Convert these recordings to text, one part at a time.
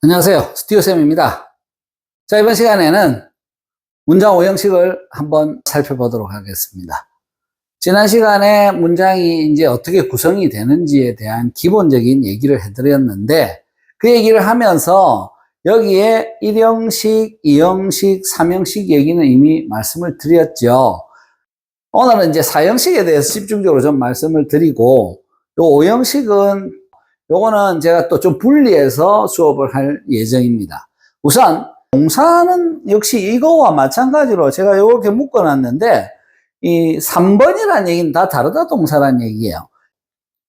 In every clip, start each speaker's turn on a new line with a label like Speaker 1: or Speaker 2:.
Speaker 1: 안녕하세요. 스티어쌤입니다. 자, 이번 시간에는 문장 오형식을 한번 살펴보도록 하겠습니다. 지난 시간에 문장이 이제 어떻게 구성이 되는지에 대한 기본적인 얘기를 해드렸는데, 그 얘기를 하면서 여기에 1형식, 2형식, 3형식 얘기는 이미 말씀을 드렸죠. 오늘은 이제 4형식에 대해서 집중적으로 좀 말씀을 드리고, 요 5형식은 요거는 제가 또 좀 분리해서 수업을 할 예정입니다. 우선 동사는 역시 이거와 마찬가지로 제가 이렇게 묶어놨는데, 이 3번이라는 얘기는 다 다르다 동사라는 얘기예요.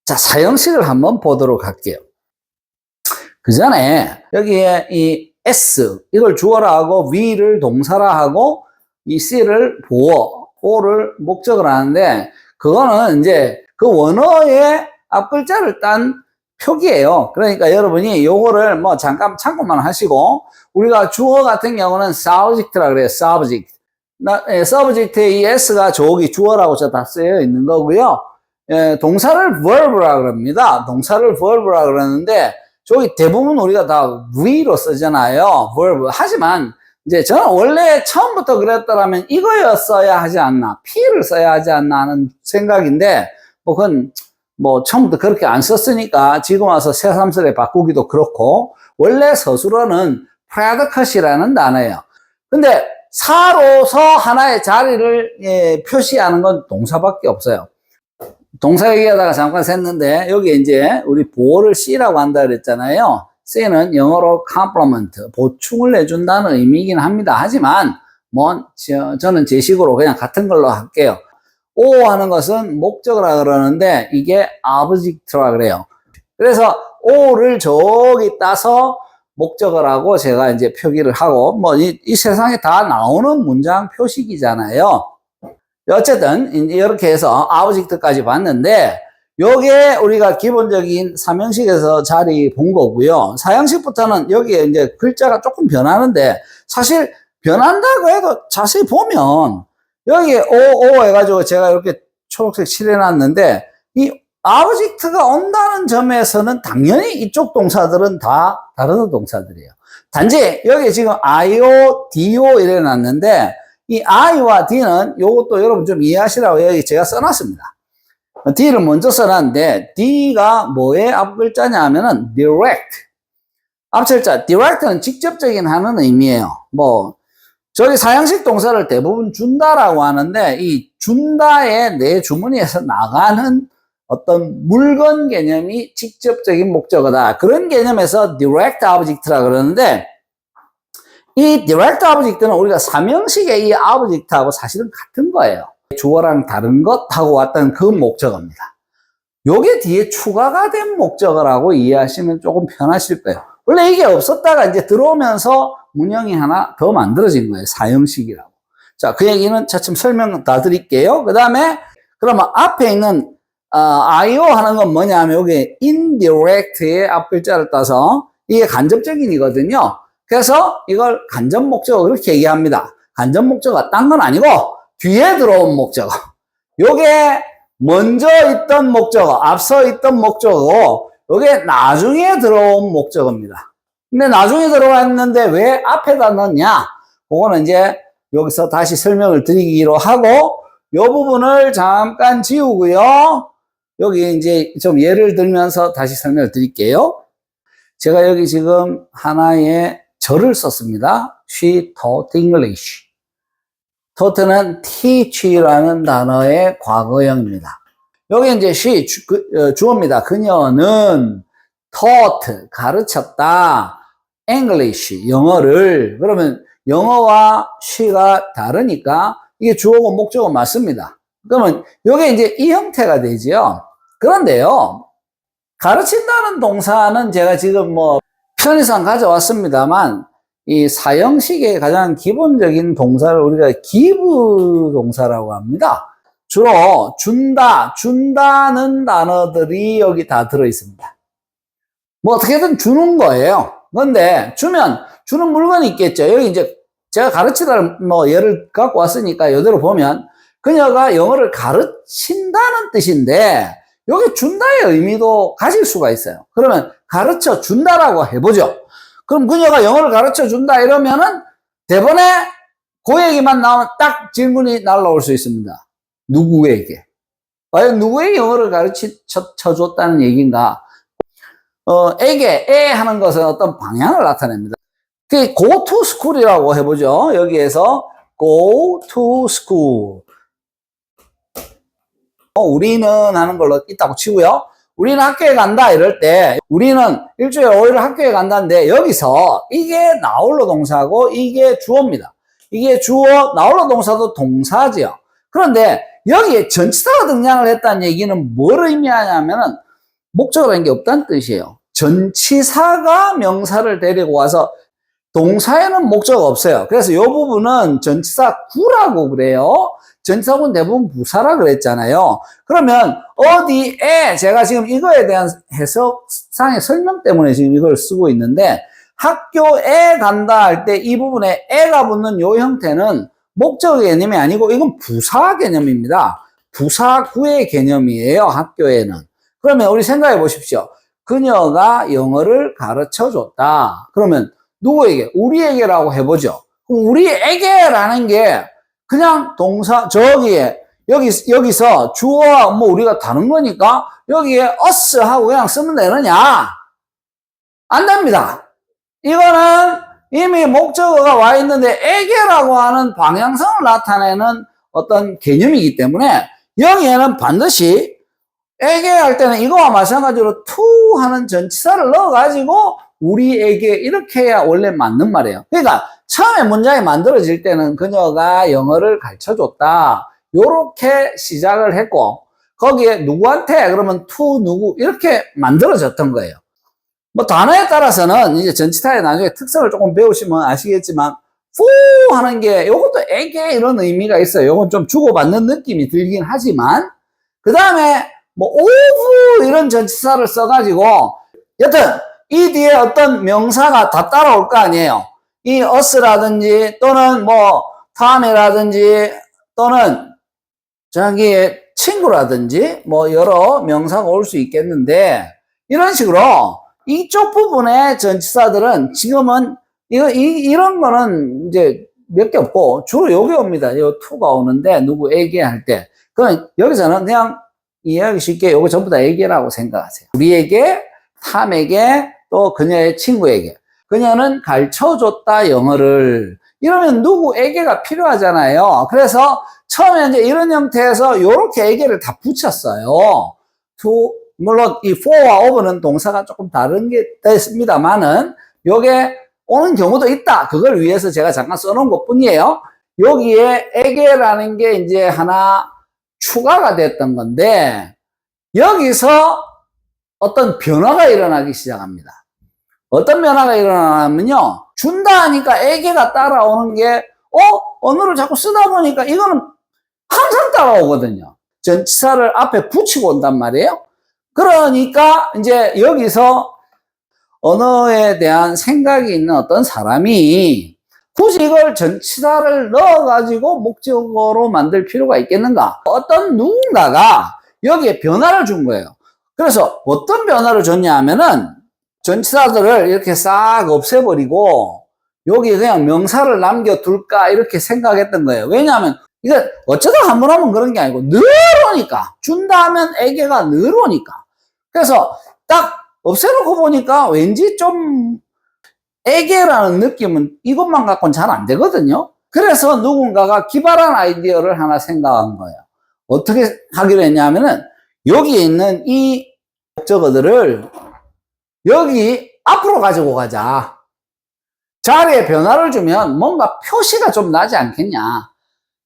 Speaker 1: 자, 4형식을 한번 보도록 할게요. 그 전에 여기에 이 S, 이걸 주어라 하고 V를 동사라 하고 이 C를 보어, O를 목적을 하는데, 그거는 이제 그 원어의 앞글자를 딴 표기예요. 그러니까 여러분이 요거를 뭐 잠깐 참고만 하시고, 우리가 주어 같은 경우는 subject라 그래요. subject. subject에 이 s가 저기 주어라고 다 쓰여 있는 거고요. 동사를 verb라 그럽니다. 동사를 verb라 그러는데, 저기 대부분 우리가 다 V로 쓰잖아요. verb. 하지만 이제 저는 원래 처음부터 그랬더라면 이거였어야 하지 않나, P를 써야 하지 않나 하는 생각인데, 뭐 그건 뭐 처음부터 그렇게 안 썼으니까 지금 와서 새삼스레 바꾸기도 그렇고, 원래 서술어는 predicat이라는 단어예요. 근데 사로서 하나의 자리를 표시하는 건 동사밖에 없어요. 동사 얘기하다가 잠깐 샜는데, 여기 이제 우리 보어를 C라고 한다 그랬잖아요. C는 영어로 complement, 보충을 해준다는 의미이긴 합니다. 하지만 뭐 저는 제 식으로 그냥 같은 걸로 할게요. O 하는 것은 목적어라 그러는데, 이게 object라 그래요. 그래서 O를 저기 따서 목적어라고 제가 이제 표기를 하고, 뭐 이 세상에 다 나오는 문장 표식이잖아요. 어쨌든 이렇게 해서 object까지 봤는데, 요게 우리가 기본적인 3형식에서 자리 본 거고요. 4형식부터는 여기에 이제 글자가 조금 변하는데, 사실 변한다고 해도 자세히 보면 여기에 O 해가지고 제가 이렇게 초록색 칠해놨는데, 이 object가 온다는 점에서는 당연히 이쪽 동사들은 다 다른 동사들이에요. 단지 여기 지금 IO, DO 이래 놨는데, 이 I와 D는 요것도 여러분 좀 이해하시라고 여기 제가 써놨습니다. D를 먼저 써놨는데, D가 뭐의 앞글자냐 하면은 direct. 앞글자, direct는 직접적인 하는 의미예요. 뭐, 저희 4형식 동사를 대부분 준다라고 하는데, 이 준다의 내 주머니에서 나가는 어떤 물건 개념이 직접적인 목적어다. 그런 개념에서 direct object라 그러는데, 이 direct object는 우리가 3형식의 이 object하고 사실은 같은 거예요. 주어랑 다른 것하고 왔던 그 목적어입니다. 요게 뒤에 추가가 된 목적어라고 이해하시면 조금 편하실 거예요. 원래 이게 없었다가 이제 들어오면서 문형이 하나 더 만들어진 거예요. 4형식이라고. 자, 그 얘기는 차츰 설명 다 드릴게요. 그 다음에, 그러면 앞에 있는, IO 하는 건 뭐냐 하면, 여기 indirect의 앞글자를 따서 이게 간접적인이거든요. 그래서 이걸 간접 목적어 그렇게 얘기합니다. 간접 목적어가 딴 건 아니고, 뒤에 들어온 목적어. 요게 먼저 있던 목적어, 앞서 있던 목적어고, 요게 나중에 들어온 목적어입니다. 근데 나중에 들어왔는데 왜 앞에다 넣냐? 그거는 이제 여기서 다시 설명을 드리기로 하고, 요 부분을 잠깐 지우고요. 여기 이제 좀 예를 들면서 다시 설명을 드릴게요. 제가 여기 지금 하나의 절을 썼습니다. She taught English. taught는 teach라는 단어의 과거형입니다. 여기 이제 she, 주어입니다. 그녀는 taught, 가르쳤다. English, 영어를. 그러면 영어와 she가 다르니까 이게 주어고 목적어 맞습니다. 그러면 이게 이제 이 형태가 되지요. 그런데요, 가르친다는 동사는 제가 지금 뭐 편의상 가져왔습니다만, 이 4형식의 가장 기본적인 동사를 우리가 give 동사라고 합니다. 주로 준다는 단어들이 여기 다 들어있습니다. 뭐 어떻게든 주는 거예요. 그런데 주는 물건이 있겠죠. 여기 이제 제가 가르치다 뭐 예를 갖고 왔으니까 이대로 보면, 그녀가 영어를 가르친다는 뜻인데, 여기 준다의 의미도 가질 수가 있어요. 그러면 가르쳐 준다라고 해보죠. 그럼 그녀가 영어를 가르쳐 준다 이러면은 대본에 그 얘기만 나오면 딱 질문이 날라올 수 있습니다. 누구에게? 과연 누구에게 영어를 가르쳐 줬다는 얘기인가? 에 하는 것은 어떤 방향을 나타냅니다. 그 go to school이라고 해보죠. 여기에서 go to school. 우리는 하는 걸로 있다고 치고요. 우리는 학교에 간다 이럴 때 우리는 일주일에 5일 학교에 간다는데 여기서 이게 나홀로 동사고 이게 주어입니다. 이게 주어, 나홀로 동사도 동사지요. 그런데 여기에 전치사가 등장을 했다는 얘기는 뭘 의미하냐면은 목적어라는 게 없다는 뜻이에요. 전치사가 명사를 데리고 와서 동사에는 목적어가 없어요. 그래서 이 부분은 전치사 구라고 그래요. 전치사구는 대부분 부사라 그랬잖아요. 그러면 어디에 제가 지금 이거에 대한 해석상의 설명 때문에 지금 이걸 쓰고 있는데 학교에 간다 할 때 이 부분에 에가 붙는 이 형태는 목적 개념이 아니고 이건 부사 개념입니다. 부사구의 개념이에요. 학교에는. 그러면 우리 생각해 보십시오. 그녀가 영어를 가르쳐 줬다. 그러면 누구에게? 우리에게라고 해보죠. 그럼 우리에게라는 게 그냥 동사 저기에 여기서 주어와 뭐 우리가 다른 거니까 여기에 us 하고 그냥 쓰면 되느냐? 안 됩니다. 이거는 이미 목적어가 와 있는데 에게라고 하는 방향성을 나타내는 어떤 개념이기 때문에 여기에는 반드시 에게 할 때는 이거와 마찬가지로 to 하는 전치사를 넣어가지고 우리에게 이렇게 해야 원래 맞는 말이에요. 그러니까 처음에 문장이 만들어질 때는 그녀가 영어를 가르쳐줬다. 요렇게 시작을 했고 거기에 누구한테 그러면 to 누구 이렇게 만들어졌던 거예요. 뭐 단어에 따라서는 이제 전치사의 나중에 특성을 조금 배우시면 아시겠지만 for 하는 게 요것도 에게 이런 의미가 있어요. 요건 좀 주고받는 느낌이 들긴 하지만 그 다음에 뭐 of 이런 전치사를 써가지고 여튼 이 뒤에 어떤 명사가 다 따라올 거 아니에요. 이 us라든지 또는 뭐 Tom이라든지 또는 자기의 친구라든지 뭐 여러 명사가 올 수 있겠는데 이런 식으로 이쪽 부분의 전치사들은 지금은 이런 거는 이제 몇 개 없고 주로 요게 옵니다. 요 to가 오는데 누구에게 할 때 그럼 여기서는 그냥 이해하기 쉽게 요거 전부 다 에게라고 생각하세요. 우리에게, 탐에게, 또 그녀의 친구에게. 그녀는 가르쳐줬다 영어를. 이러면 누구에게가 필요하잖아요. 그래서 처음에 이제 이런 형태에서 요렇게 에게를 다 붙였어요. to, 물론 이 for와 over는 동사가 조금 다른 게 됐습니다만은 요게 오는 경우도 있다. 그걸 위해서 제가 잠깐 써놓은 것 뿐이에요. 여기에 에게라는 게 이제 하나 추가가 됐던 건데 여기서 어떤 변화가 일어나기 시작합니다. 어떤 변화가 일어나냐면요. 준다 하니까 에게가 따라오는 게 언어를 자꾸 쓰다 보니까 이거는 항상 따라오거든요. 전치사를 앞에 붙이고 온단 말이에요. 그러니까 이제 여기서 언어에 대한 생각이 있는 어떤 사람이 굳이 이걸 전치사를 넣어가지고 목적어로 만들 필요가 있겠는가? 어떤 누군가가 여기에 변화를 준 거예요. 그래서 어떤 변화를 줬냐 하면은 전치사들을 이렇게 싹 없애버리고 여기 그냥 명사를 남겨둘까 이렇게 생각했던 거예요. 왜냐하면 이거 어쩌다 한 번 하면 그런 게 아니고 늘 오니까 준다 하면 에게가 늘 오니까 그래서 딱 없애놓고 보니까 왠지 좀 에게라는 느낌은 이것만 갖고는 잘 안 되거든요. 그래서 누군가가 기발한 아이디어를 하나 생각한 거예요. 어떻게 하기로 했냐면은 여기에 있는 이 목적어들을 여기 앞으로 가지고 가자. 자리에 변화를 주면 뭔가 표시가 좀 나지 않겠냐.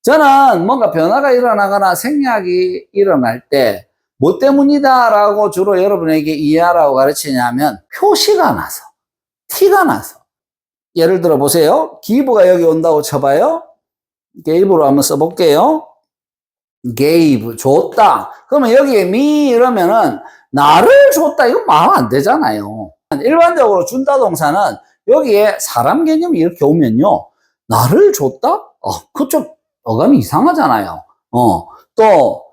Speaker 1: 저는 뭔가 변화가 일어나거나 생략이 일어날 때 뭐 때문이다라고 주로 여러분에게 이해하라고 가르치냐면 표시가 나서, 티가 나서. 예를 들어 보세요. give가 여기 온다고 쳐봐요. gave로 한번 써볼게요. gave, 줬다. 그러면 여기에 me 이러면은 나를 줬다. 이거 말 안 되잖아요. 일반적으로 준다 동사는 여기에 사람 개념이 이렇게 오면요. 나를 줬다? 그쪽 어감이 이상하잖아요. 또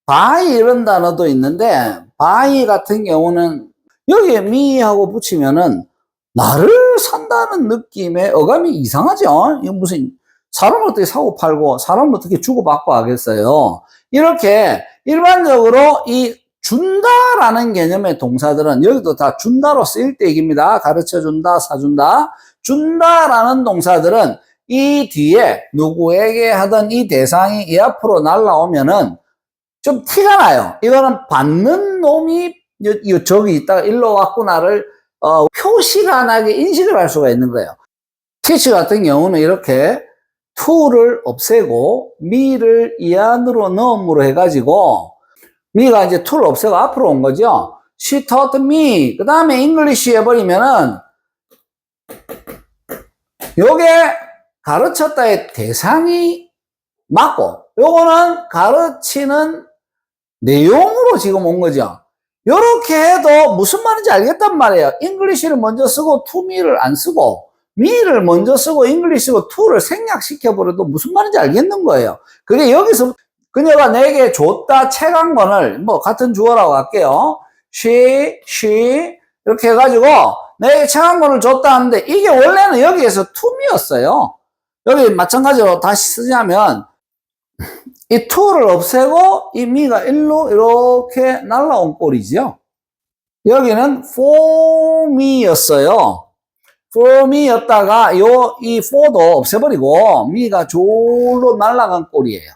Speaker 1: by 이런 단어도 있는데 by 같은 경우는 여기에 me 하고 붙이면은 나를 산다는 느낌의 어감이 이상하죠? 이거 무슨, 사람을 어떻게 사고 팔고, 사람을 어떻게 주고받고 하겠어요? 이렇게 일반적으로 이 준다라는 개념의 동사들은 여기도 다 준다로 쓰일 때 얘기입니다. 가르쳐 준다, 사준다. 준다라는 동사들은 이 뒤에 누구에게 하던 이 대상이 이 앞으로 날라오면은 좀 티가 나요. 이거는 받는 놈이 저기 있다가 일로 왔구나를 표시가 나게 인식을 할 수가 있는 거예요. teach 같은 경우는 이렇게 to를 없애고 me를 이 안으로 넣음으로 해가지고 me가 이제 to를 없애고 앞으로 온 거죠. She taught me. 그 다음에 English 해버리면은 요게 가르쳤다의 대상이 맞고 요거는 가르치는 내용으로 지금 온 거죠. 요렇게 해도 무슨 말인지 알겠단 말이에요. English를 먼저 쓰고 to me를 안 쓰고 me를 먼저 쓰고 English 쓰고 to를 생략시켜버려도 무슨 말인지 알겠는 거예요. 그게 여기서 그녀가 내게 줬다 책 한 권을 뭐 같은 주어라고 할게요. she 이렇게 해가지고 내게 책 한 권을 줬다 하는데 이게 원래는 여기에서 to me였어요. 여기 마찬가지로 다시 쓰자면 이 to를 없애고 이 me가 일로 이렇게 날라온 꼴이죠. 여기는 for me였어요. for me였다가 이 for도 없애버리고 me가 졸로 날아간 꼴이에요.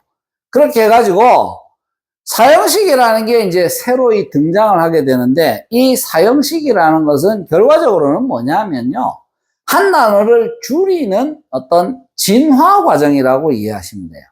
Speaker 1: 그렇게 해가지고 사형식이라는 게 이제 새로 등장을 하게 되는데 이 사형식이라는 것은 결과적으로는 뭐냐면요. 한 단어를 줄이는 어떤 진화 과정이라고 이해하시면 돼요.